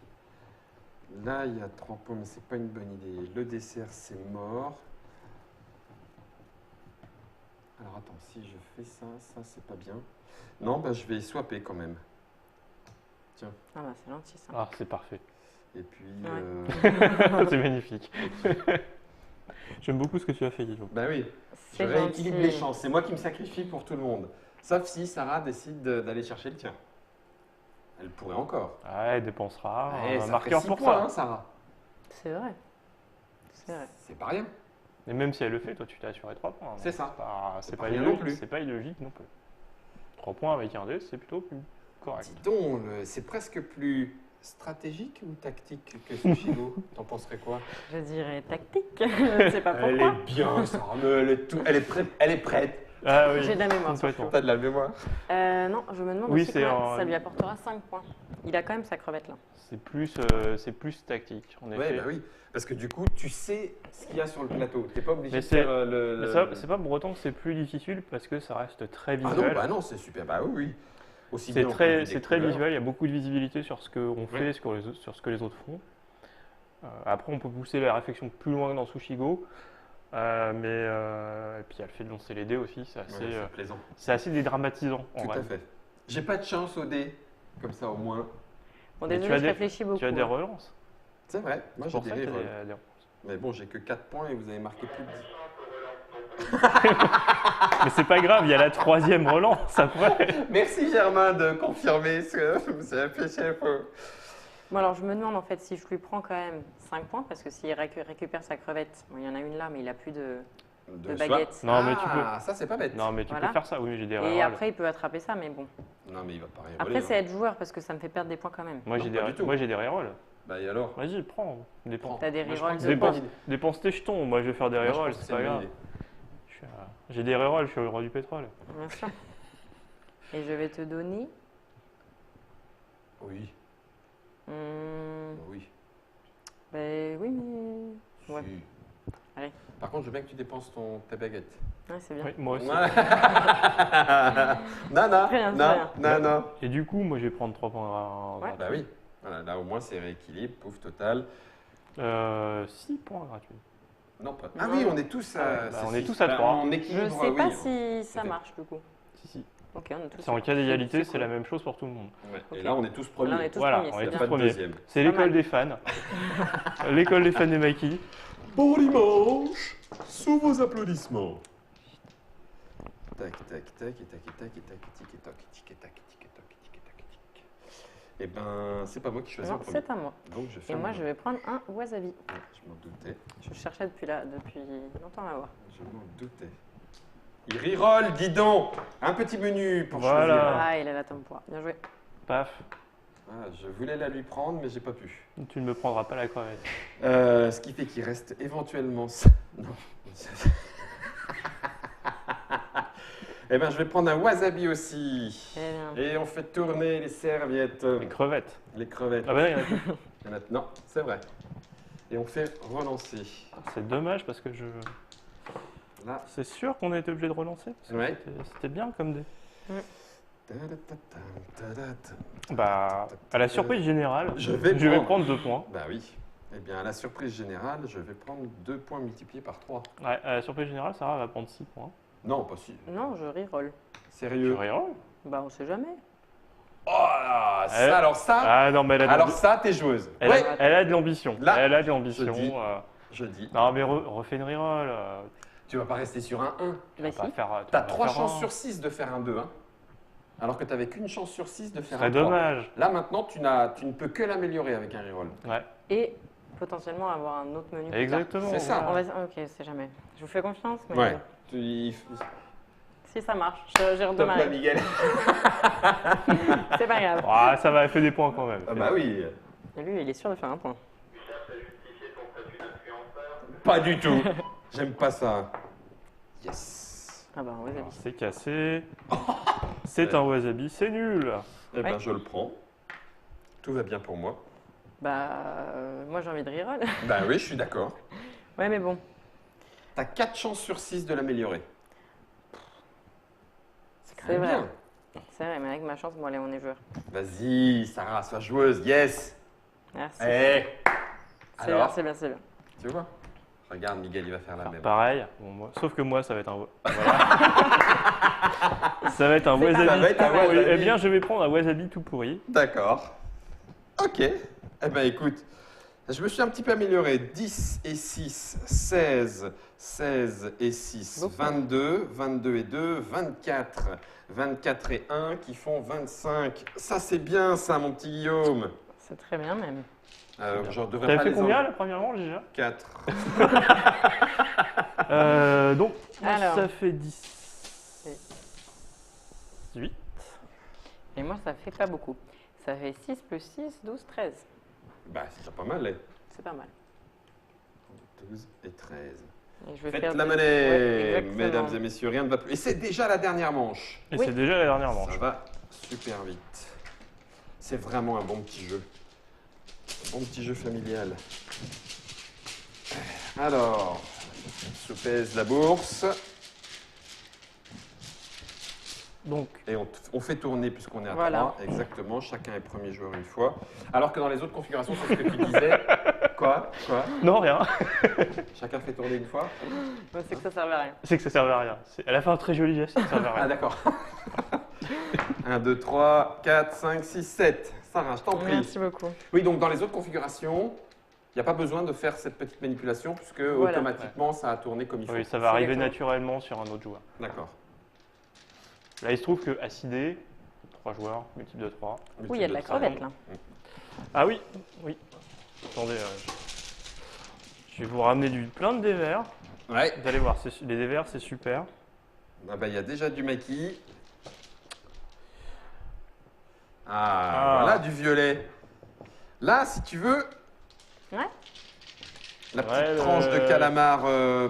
Là, il y a 3 points, mais c'est pas une bonne idée. Le dessert, c'est mort. Alors attends, si je fais ça, c'est pas bien. Non, bah, je vais swapper quand même. Ah bah c'est gentil ça. Ah, c'est parfait. Et puis... Ouais. C'est magnifique. J'aime beaucoup ce que tu as fait, Guillaume. Bah oui, je C'est rééquilibre gentil. les chances. C'est moi qui me sacrifie pour tout le monde. Sauf si Sarah décide d'aller chercher le tien. Elle pourrait encore. Ouais, elle dépensera Eh, un ça marqueur fait 6 pour points, ça. hein, Sarah. C'est vrai. C'est vrai. C'est pas rien. Et même si elle le fait, toi, tu t'es assuré 3 points. C'est ça. C'est C'est pas pas rien illogique, non plus. c'est pas illogique non plus. 3 points avec un dé, c'est plutôt plus correct. Dis donc, c'est presque plus stratégique ou tactique que Sushigo. T'en penserais quoi? Je dirais tactique. Je ne sais pas Elle pourquoi. est bien, Sarah. Mais elle est prête. Elle est prête. Ah oui, J'ai de la mémoire. complètement. T'as de la mémoire. Non, je me demande Oui, aussi c'est comment un- ça lui apportera 5 points. Il a quand même sa crevette là. C'est plus tactique, en Ouais, effet. bah oui. Parce que du coup, tu sais ce qu'il y a sur le plateau. T'es pas obligé Mais de faire Mais ça, c'est pas pour autant que c'est plus difficile parce que ça reste très Ah visuel. non, bah non, c'est super. Bah oui, oui. Aussi C'est bien au point de vue très, des très couleurs. visuel, il y a beaucoup de visibilité sur ce qu'on fait, Ouais. sur ce que les autres font. Après, on peut pousser la réflexion plus loin que dans Sushigo, et puis il y a le fait de lancer les dés aussi, Ouais, c'est plaisant. c'est assez dédramatisant en Tout vrai. à fait. J'ai pas de chance au dé. Comme ça, au moins. Bon, Mais désolé, tu as je des- réfléchis beaucoup. Tu as des hein. relances. C'est vrai. Moi, C'est j'ai pour des ça que tu rerolls. as des relances. Mais bon, j'ai que 4 points et vous avez marqué plus de 10. Mais c'est pas grave, il y a la 3e relance après. Merci Germain de confirmer ce que vous avez fait chez vous. Bon, alors je me demande en fait si je lui prends quand même 5 points parce que s'il récupère sa crevette, bon, il y en a une là, mais il a plus de baguette. Non, mais tu Ah, ça c'est pas bête. Non, mais tu Voilà. peux faire ça, oui, j'ai des Et rerolls. après, il peut attraper ça, mais bon. Non, mais il va pas reroller. Après, c'est hein. être joueur parce que ça me fait perdre des points quand même. Moi, Non, pas du tout. j'ai des rerolls. Bah et alors Vas-y, prends, dépense. T'as des Moi, je rerolls pense de que points. Dépense tes jetons, moi je vais faire des Moi, je rerolls, pense que c'est pas une bonne grave. idée. J'ai des rerolls, je suis le roi du pétrole. Bien sûr. Et je vais te donner. Oui, hum, oui. ben oui, mais. Ouais, Si. Allez. Par contre, je veux bien que tu dépenses ta baguette. ouais c'est bien. Oui, moi aussi. Nana, Très bien, non, très bien. non, non. Et du coup, moi je vais prendre 3 points Ouais. Bah oui. Voilà, là au moins c'est rééquilibre, pouf total. 6 points gratuits. Non, pas. Non. Ah oui, on est tous à. Bah, c'est on est six. tous à Bah, trois. En Je équilibre, sais pas oui. si ça Peut-être. marche du coup. Si. Ok, on est tous. C'est en cas d'égalité, c'est cool. la même chose pour tout le monde. Ouais. Ok. Et là, on est tous premiers. Là, on est tous Voilà, premiers, on c'est est Il n'y a bien. pas de premiers. deuxième. C'est Pas l'école mal. des fans. L'école des fans des maquis. Bon dimanche, sous vos applaudissements. Tac, tac, tac, et tac, et tac, et tac, tic, et tac, tic, et tac, tic, et tac, tic, et tac, tic. Eh ben, c'est pas moi qui choisis en Non, premier. c'est à moi. Donc je fais Et moi, je vais prendre un wasabi. Je m'en doutais, Je cherchais depuis longtemps à voir. je m'en doutais. Il reroll, dis donc. Un petit menu pour Voilà. choisir. Ah, il a la tome poids. Bien joué. Paf, Ah, je voulais la lui prendre, mais j'ai pas pu. tu ne me prendras pas la crevette. Ce qui fait qu'il reste éventuellement... Non. Eh ben, je vais prendre un wasabi aussi. Très bien. Et on fait tourner les serviettes. Les crevettes. Les crevettes. Ah bah non, il y en a plus. Il y en a- Non, c'est vrai. Et on fait relancer. C'est dommage parce que je. Là. C'est sûr qu'on a été obligé de relancer parce que Ouais. c'était bien comme des. Ta-da-ta-ta, Bah, à la surprise générale, Je vais vais prendre. prendre 2 points. Bah oui. Eh bien, à la surprise générale, je vais prendre 2 points multipliés par 3. Ouais, à la surprise générale, Sarah va prendre 6 points. Non, pas si. Non, je reroll. Tu Sérieux. reroll? Bah, on sait jamais. Oh là, Elle- ça, alors ça, Ah non, mais elle a, alors ça, t'es joueuse. elle, Ouais, elle a de l'ambition. Là, Elle a de l'ambition. je dis. je dis. Non, mais refais une reroll. Tu vas pas rester sur un 1. Bah, Tu vas si. faire. T'as 3 chances sur 6 de faire un 2, hein. Alors que t'avais qu'une chance sur 6 de Ce faire serait un 3. dommage. Là, maintenant, tu ne peux que l'améliorer avec un reroll. Ouais, Et potentiellement avoir un autre menu. plus tard. exactement. C'est ça. On va... Ok, c'est jamais. Je vous fais confiance, mais Ouais. Tu... si ça marche, j'ai Top redémarré. là, Miguel. C'est pas grave. Ah, ça va, elle fait des points quand même. Ah bah oui. Et lui, il est sûr de faire un point. Pas du tout. J'aime pas ça. Yes. Ah bah, wasabi. Alors, c'est cassé. C'est un wasabi, c'est nul. Eh ben, Ouais. je le prends. Tout va bien pour moi. Bah, moi j'ai envie de reroll. Bah oui, je suis d'accord. Ouais, mais bon. T'as 4 chances sur 6 de l'améliorer. C'est quand C'est même vrai. bien. C'est vrai, mais avec ma chance, bon, allez, on est joueur. Vas-y, Sarah, sois joueuse. Yes. Merci. Eh. C'est bien, Alors, c'est bien, c'est bien. tu vois? Regarde, Miguel, il va faire la même. Pareil, bon, sauf que moi, ça va être un. Voilà. Ça va être un C'est wasabi. Ça va être un tout pourri. wasabi. Eh bien, je vais prendre un wasabi tout pourri. D'accord. Ok. Eh ben écoute, je me suis un petit peu amélioré. 10 et 6, 16. 16 et 6, Beaucoup. 22. 22 et 2, 24. 24 et 1 qui font 25. Ça, c'est bien, ça, mon petit Guillaume. C'est très bien, même. Je devrais T'avais pas fait les combien enlever. la première manche déjà 4. Donc, moi, Alors. ça fait 10. 8. Et moi, ça fait pas beaucoup. Ça fait 6 plus 6, 12, 13. Bah, c'est déjà pas mal, les. C'est pas mal. 12 et 13. Et je vais Faites faire la des- monnaie, Ouais, exactement. mesdames et messieurs, rien ne va plus. Et c'est déjà la dernière manche. Et Oui. c'est déjà la dernière manche. Ça va super vite. C'est vraiment un bon petit jeu. Un bon petit jeu familial. Alors, je pèse la bourse Donc, et on fait tourner puisqu'on est à Voilà. 3. Exactement, chacun est premier joueur une fois. Alors que dans les autres configurations, c'est ce que tu disais. Quoi? non, rien. Chacun fait tourner une fois? Ouais, c'est que ça servait à rien. C'est que ça servait à rien. Elle a fait un très joli geste, ça servait à Ah rien. d'accord. 1, 2, 3, 4, 5, 6, 7. Sarah, je t'en prie. Merci beaucoup. Oui, donc dans les autres configurations, il n'y a pas besoin de faire cette petite manipulation puisque Voilà. automatiquement ça a tourné comme il faut. Oui, ça va C'est arriver exactement. naturellement sur un autre joueur. D'accord. Là, il se trouve que Acidé, 3 joueurs, multiple de 3. Oui, il y a de la crevette là. Ah oui, oui. Attendez, je vais vous ramener plein de dés verts. Ouais. Vous allez voir, les dés verts, c'est super. Ah bah, il y a déjà du maquis. Ah. Voilà du violet. Là, si tu veux, Ouais. la petite Ouais, tranche de calamar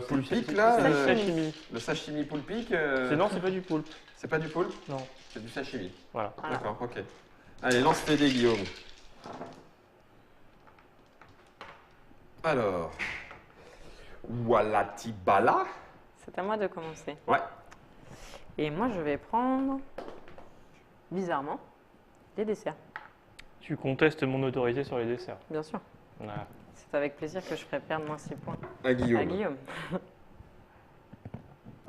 poulpique là, C'est du sashimi. sashimi. le sashimi poulpique. Non, c'est pas du poulpe. C'est pas du poulpe, Non. c'est du sashimi. Voilà. Voilà. D'accord, ok. Allez, lance tes dés, Guillaume. Alors, Walatibala. C'est à moi de commencer. Ouais. Et moi, je vais prendre, bizarrement, des desserts. Tu contestes mon autorité sur les desserts. Bien sûr. Voilà. C'est avec plaisir que je ferai perdre moins 6 points À Guillaume. à Guillaume.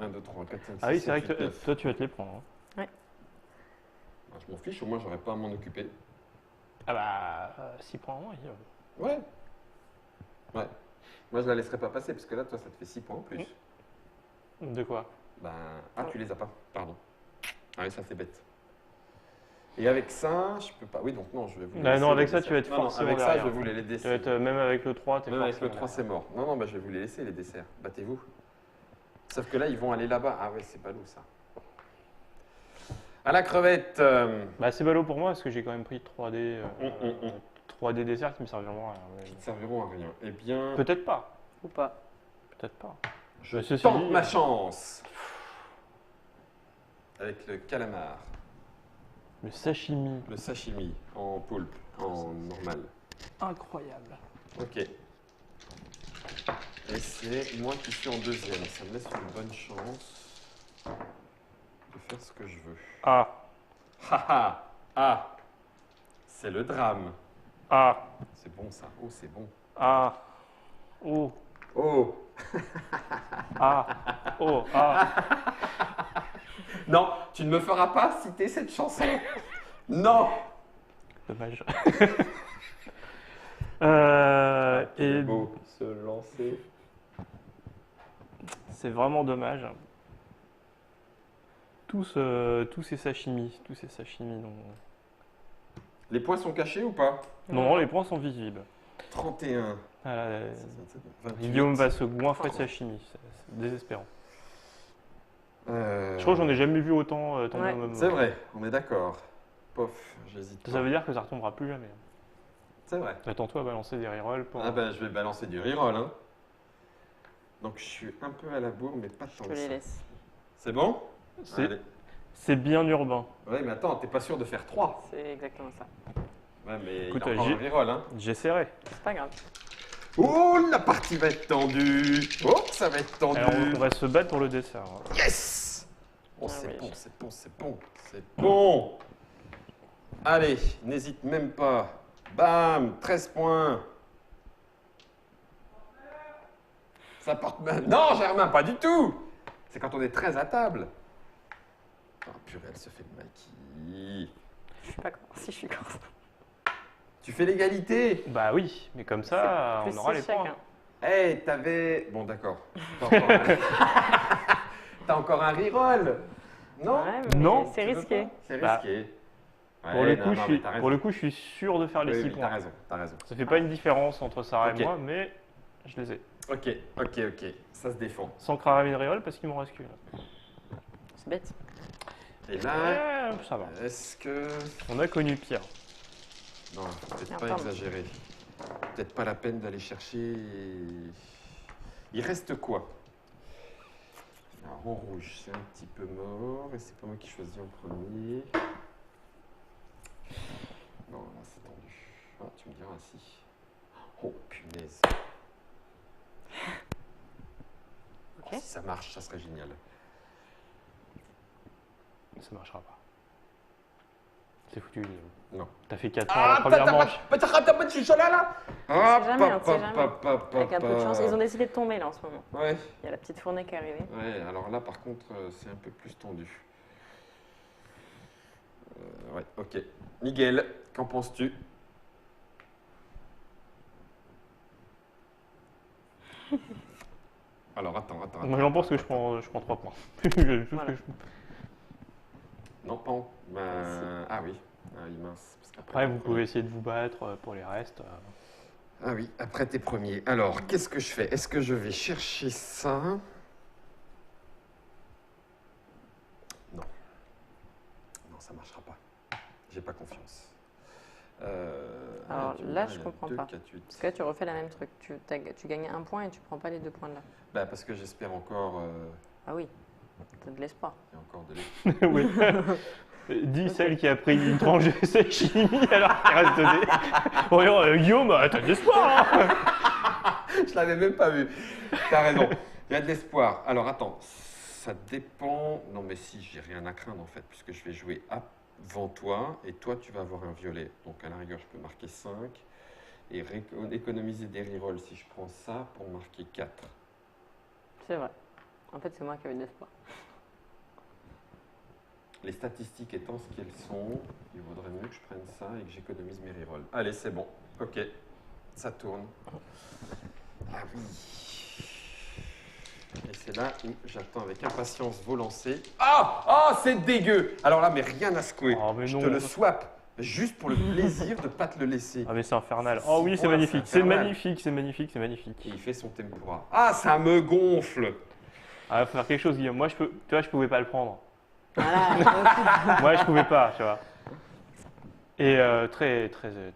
1, 2, 3, 4, 5, 6, Ah oui, c'est 7, vrai que 8, 9. toi, tu vas te les prendre. hein. Ah, je m'en fiche, au moins j'aurais pas à m'en occuper. Ah bah, 6 points en moins, Guillaume. Ouais. Ouais. Moi je la laisserai pas passer parce que là, toi, ça te fait 6 points en plus. De quoi? Ben. Ah, tu les as pas. Pardon. Ah oui, ça c'est bête. Et avec ça, je peux pas. Oui, donc non, je vais vous les Ah laisser. non, avec les ça, desserts. tu vas être Non, non, forcément avec ça, je derrière. vais vous les Tu vas laisser. être, même avec le 3, t'es Même avec le forcément 3, c'est mort. Non, non, bah, je vais vous les laisser, les desserts. Battez-vous. Sauf que là, ils vont aller là-bas. Ah ouais, c'est pas lourd ça. À la crevette. Bah, c'est ballot pour moi parce que j'ai quand même pris 3D, 3D desserts qui me serviront à rien. mais- Qui ne serviront à rien. Eh bien, Peut-être pas. Ou pas. Peut-être pas. je Mais ceci tente dit, ma chance. Avec le calamar. Le sashimi. Le sashimi en poulpe, en normal. Incroyable. Ok. Et c'est moi qui suis en deuxième. Ça me laisse une bonne chance de faire ce que je veux. Ah. Haha. Ah. C'est le drame. Ah. C'est bon ça. Oh, c'est bon. Ah. Oh. Oh. Ah. Oh. Ah. Non, tu ne me feras pas citer cette chanson. Non. Dommage. Il est Et beau se lancer. c'est vraiment dommage. Tous ces sashimi, dont... Les points sont cachés ou pas? Non, les points sont visibles. 31. Voilà, 28. Guillaume va se goinfrer de sashimi, c'est désespérant. Euh, Je crois que j'en ai jamais vu autant tomber Ouais. au même moment. C'est vrai, on est d'accord. Pof, j'hésite Ça pas. veut dire que ça retombera plus jamais. C'est vrai. Attends-toi à balancer des rerolls pour... Ah ben, je vais balancer du reroll. Hein. Donc, je suis un peu à la bourre, mais pas Je tant te que les ça. laisse. C'est bon? C'est Allez. c'est bien urbain. Ouais, mais attends, t'es pas sûr de faire 3. C'est exactement ça. Ouais, mais Écoute, il a encore un reroll, hein. J'essaierai. C'est pas grave. Oh, la partie va être tendue. Oh, ça va être tendu. Alors, on va se battre pour le dessert. Yes. Oh, Ah c'est oui. bon, c'est bon, c'est bon, c'est bon. Allez, n'hésite même pas. Bam, 13 points. Ça porte mal. Non, Germain, pas du tout. C'est quand on est 13 à table. Oh, purée, elle se fait le maquis. Je suis pas con. Si, je suis con. Tu fais l'égalité. Bah oui, mais comme ça, Plus on aura six les points. chacun. Eh, t'avais... Bon, d'accord. T'as encore un... T'as encore un reroll. Non, Ouais, mais Non. c'est tu veux risqué. pas C'est Bah, risqué. Pour, Ouais, le non, coup, non, je mais suis, t'as raison. pour le coup, je suis sûr de faire les Oui, 6 oui, points. t'as raison, t'as raison. Ça fait pas une différence entre Sarah Ok. et moi, mais je les ai. Ok, ok, ok. Ça se défend. Sans Kraravin Riol parce qu'il m'en reste qu'une. C'est bête. Et là, Ça va. est-ce que... On a connu pire. Non, faut peut-être Tiens, pas pardon. exagérer. Peut-être pas la peine d'aller chercher... Il reste quoi? Alors, en rouge, c'est un petit peu mort. Et c'est pas moi qui choisis en premier. Non, là, c'est tendu. Ah, tu me diras si. Oh, punaise. Ok. Oh, si ça marche, ça serait génial. Ça marchera pas. C'est foutu, Guillaume. Non. T'as fait 4 points à la première manche. T'as pas de chuchola là? jamais, on sait jamais. Avec un peu de chance. Ils ont décidé de tomber là en ce moment. Ouais, Il y a la petite fournée qui est arrivée. ouais, alors là par contre c'est un peu plus tendu. Ouais, ok. Miguel, qu'en penses-tu? Alors attends. Moi j'en pense que je prends 3 points. Tout ce que Voilà. Non, pas en... Ah oui, mince. Parce qu'après, Après, vous pouvez essayer de vous battre pour les restes. Ah oui, après t'es premier. Alors, qu'est-ce que je fais? Est-ce que je vais chercher ça? Non. Non, ça marchera pas. J'ai pas confiance. Alors tu me là, diras, je il y a comprends 2, pas. 4, 8. Parce que là, tu refais la même truc. Tu gagnes un point et tu prends pas les 2 points de là. Bah, parce que j'espère encore... Ah oui, t'as de l'espoir. Il y a encore de l'équipe. Oui. Dis celle qui a pris une tranche de sa chimie alors qu'il reste 2 dés. Voyons, Guillaume, t'as de l'espoir hein. Je l'avais même pas vu. T'as raison. Il y a de l'espoir. Alors attends, ça dépend. Non mais si, j'ai rien à craindre en fait, puisque je vais jouer avant toi et toi tu vas avoir un violet. Donc à la rigueur, je peux marquer 5 et économiser des rerolls si je prends ça pour marquer 4. C'est vrai. En fait, c'est moi qui avais de l'espoir. Les statistiques étant ce qu'elles sont, il vaudrait mieux que je prenne ça et que j'économise mes rerolls. Allez, c'est bon. Ok, ça tourne. Ah oui. Et c'est là où j'attends avec impatience vos lancers. Ah! Ah, c'est dégueu! Alors là, mais rien à secouer. Oh, mais Je non. te le swap. Juste pour le plaisir de ne pas te le laisser. Ah mais c'est infernal. C'est Oh oui, six c'est points, magnifique. c'est C'est infernal. magnifique, c'est magnifique, c'est magnifique. Et il fait son tempura. Ah, ça me gonfle! Ah, faut faire quelque chose, Guillaume. Moi, tu vois, je pouvais pas le prendre. Voilà. Moi, je pouvais pas, tu vois. Et très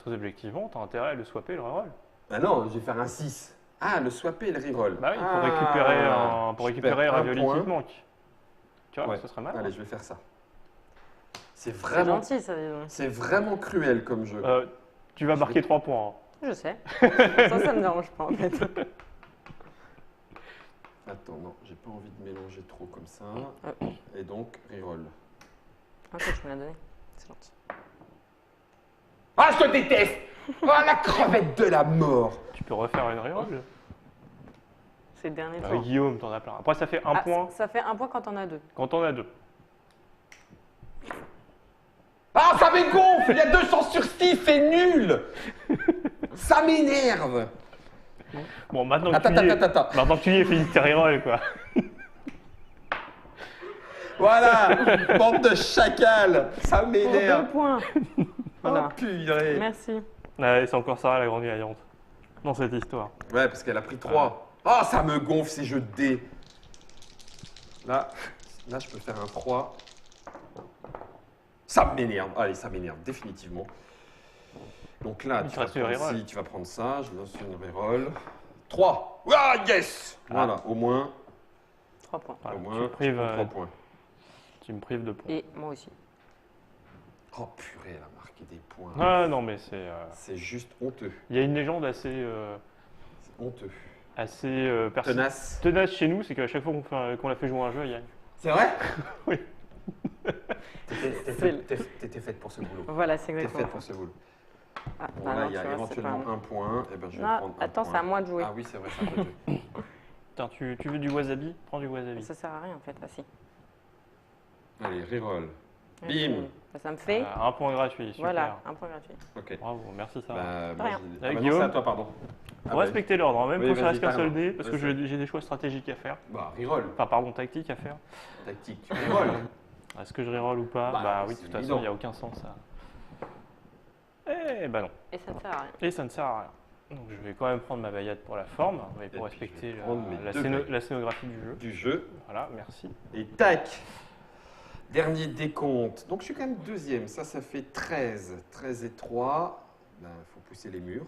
objectivement, t'as intérêt à le swapper et le reroll. Ah non, je vais faire un 6. Ah, le swapper et le reroll. Bah oui, Ah, pour je récupérer perds un Ravioli point. qui te manque. Tu vois, Ouais. ce serait mal. Allez, je vais faire ça. C'est C'est vraiment, gentil, ça, dis donc. c'est vraiment cruel comme jeu. Tu vas marquer 3 points. Hein. Je sais. Ça me dérange pas, en fait. Attends, non, j'ai pas envie de mélanger trop comme ça. Euh. Et donc, reroll. Ok, tu me l'as donné. C'est gentil. Ah, je te déteste! Oh, la crevette de la mort! Tu peux refaire une reroll. C'est le dernier Bah, tour. Guillaume, t'en as plein. Après, ça fait un Ah, point Ça fait un point quand on a 2. quand on a 2. Ah, ça m'égonfle! Il y a 2 chances sur 6, c'est nul! Ça m'énerve! Bon, maintenant Attends, que tu y es, attends. maintenant que tu y es, finis tes rerolls, quoi. Voilà! Bande de chacals! Ça Pour 2 m'énerve! points. Voilà. Oh, purée! Merci. Ouais, c'est encore Sarah la grande gagnante dans cette histoire. Ouais, parce qu'elle a pris 3. Oh, ça me gonfle ces jeux de dés! Là, je peux faire un 3. Ça m'énerve. Allez, ça m'énerve, définitivement. Donc là, Il tu te vas, reste une prendre reroll. ci, tu vas prendre ça. Je lance une reroll. 3. Ah, yes! Voilà, au moins. 3 points. Voilà, Au moins, tu, me prives, 3 points. tu me prives de points. Et moi aussi. Oh purée, elle a marqué des points. Ah non, mais c'est. C'est juste honteux. Il y a une légende assez Honteux. assez Tenace. tenace chez nous, c'est qu'à chaque fois qu'on l'a fait jouer à un jeu, il gagne. C'est vrai? Oui. T'étais faite pour ce boulot. Voilà, c'est T'es exactement. faite pour ce boulot. Ah, Bon, bah là, non, il y a tu vois, c'est éventuellement pas- un point. Eh ben, je vais Non, prendre un attends, point. c'est à moi de jouer. Ah oui, c'est vrai, c'est un peu de jeu. Putain, tu veux du wasabi? Prends du wasabi. Ça sert à rien en fait. Ah si. Allez, reroll. Ouais, Bim. Ça me fait. Un point gratuit, super. Voilà, un point gratuit. Ok. Bravo, merci ça. Bah, moi, Rien. j'ai- Allez, non, Guillaume. c'est à toi, pardon. On va respecter l'ordre, hein, même Oui, quand ça vas-y, reste qu'un seul carrément. dé, parce que Vas-y. j'ai des choix stratégiques à faire. Bah, reroll. Enfin, pardon, tactiques à faire. Tactique. Tu reroll. Est-ce que je reroll ou pas? Bah, Oui, de c'est toute façon, évident. il n'y a aucun sens à. Eh bah non. Et ça ne sert à rien. Et ça ne sert à rien. Donc je vais quand même prendre ma baguette pour la forme, mais Et pour puis, je respecter vais prendre mes la deux baguettes. la scénographie du jeu. Du jeu. Voilà, merci. Et tac. Dernier décompte. Donc, je suis quand même deuxième. Ça fait 13. 13 et 3. Il faut pousser les murs.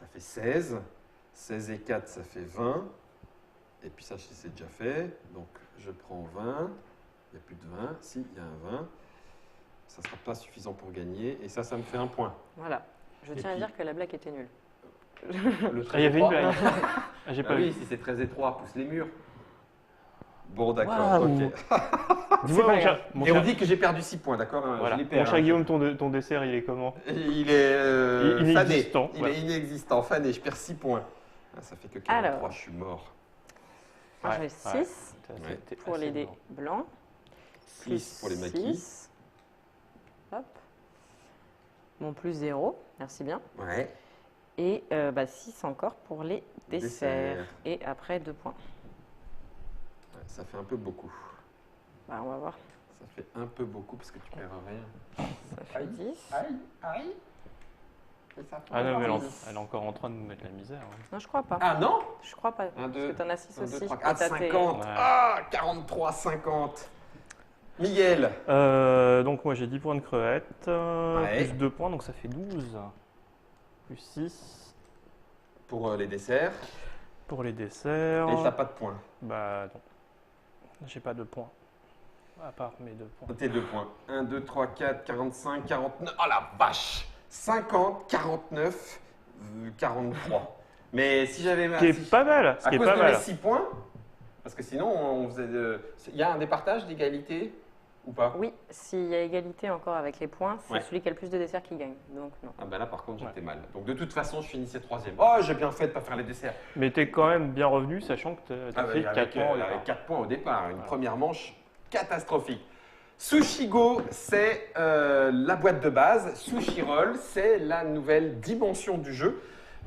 Ça fait 16. 16 et 4, ça fait 20. Et puis ça, c'est déjà fait. Donc, je prends 20. Il n'y a plus de 20. Si, il y a un 20. Ça ne sera pas suffisant pour gagner. Et ça me fait un point. Voilà. Je Et tiens à puis- dire que la blague était nulle. Le Ah, il y avait une 3. blague. Ah, j'ai Ah pas oui, vu. si c'est 13 et 3, pousse les murs. Bon, d'accord. Waouh. Ok. Dis-moi, pas mon cher, grave. mon Et on cher- dit que j'ai perdu 6 points, d'accord hein, voilà. Je les Mon perds. cher hein. Guillaume, ton dessert, il est comment? Il est fané. Inexistant, Il voilà. est inexistant, fané. Je perds 6 points. Ah, ça fait que 43, Alors. je suis mort. Moi, Ouais, j'ai ouais. 6 Ouais. pour les dés blancs. 6 pour les maquis. 6. Hop. Mon plus 0. Merci bien. Ouais. Et 6 encore pour les desserts. Dessert. Et après 2 points. Ouais, ça fait un peu beaucoup. Bah, on va voir. Ça fait un peu beaucoup parce que tu perds rien. Ça fait 10. Aïe. Ah non, mais elle est encore en train de nous mettre la misère. Ouais. Non, je crois pas. Ah non Je crois pas. 1, 2, Parce que t'en as 6 1, 2, aussi. 3, Et 4, t'as tes- 50. Ouais. Ah, 43, 50. Miguel. Donc moi j'ai 10 points de crevette, Ouais. plus 2 points, donc ça fait 12. Plus 6 Pour les desserts. pour les desserts. Et t'as pas de points. Bah non, j'ai pas de points. À part mes 2 points. Tes 2 points. 1, 2, 3, 4, 45, 49. Oh la vache 50, 49, 43. Mais si j'avais... Ce qui est pas mal, ce À qui est cause pas de mal. mes 6 points, parce que sinon, on faisait... Il y a un départage d'égalité ou pas? Oui, s'il y a égalité encore avec les points, c'est Ouais. celui qui a le plus de desserts qui gagne. Donc non. Ah ben là, par contre, j'étais Ouais. mal. Donc de toute façon, je finissais 3e. Oh, j'ai bien fait de pas faire les desserts. Mais t'es quand même bien revenu, sachant que t'as fait 4 points au départ. avec 4 points au départ. Une Voilà. première manche catastrophique. Sushigo, c'est la boîte de base. Sushi Roll, c'est la nouvelle dimension du jeu.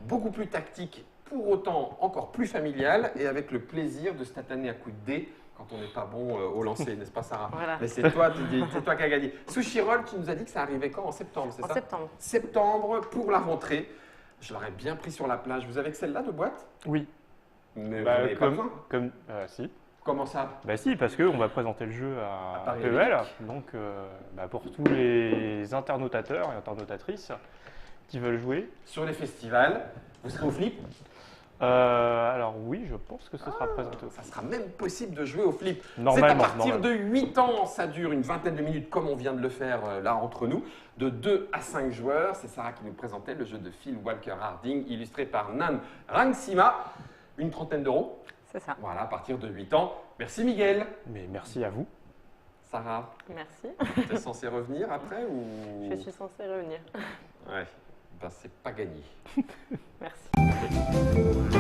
Beaucoup plus tactique, pour autant encore plus familiale et avec le plaisir de se tataner à coups de dés quand on n'est pas bon au lancer, n'est-ce pas Sarah? Voilà. Mais c'est toi qui as gagné. Sushi Roll, tu nous as dit que ça arrivait quand? En septembre, c'est En ça? septembre. Septembre pour la rentrée. Je l'aurais bien pris sur la plage. Vous avez que celle-là de boîte? Oui, Mais bah, vous n'avez pas besoin. si. Comment ça? Bah si, parce qu'on va présenter le jeu À à Paris PEL, donc pour tous les internautateurs et internautatrices qui veulent jouer. Sur les festivals, vous serez au flip? Alors oui, je pense que ce sera présenté au Ça sera même possible de jouer au flip. Normalement, C'est à partir normalement. de 8 ans, ça dure une vingtaine de minutes comme on vient de le faire là entre nous. De 2 à 5 joueurs, c'est Sarah qui nous présentait le jeu de Phil Walker Harding, illustré par Nan Rangsima. Une trentaine d'euros. C'est ça. Voilà, à partir de 8 ans. Merci Miguel. Mais merci à vous. Sarah, Merci. tu es censé revenir après ou... Je suis censée revenir. Ouais, ben c'est pas gagné. Merci.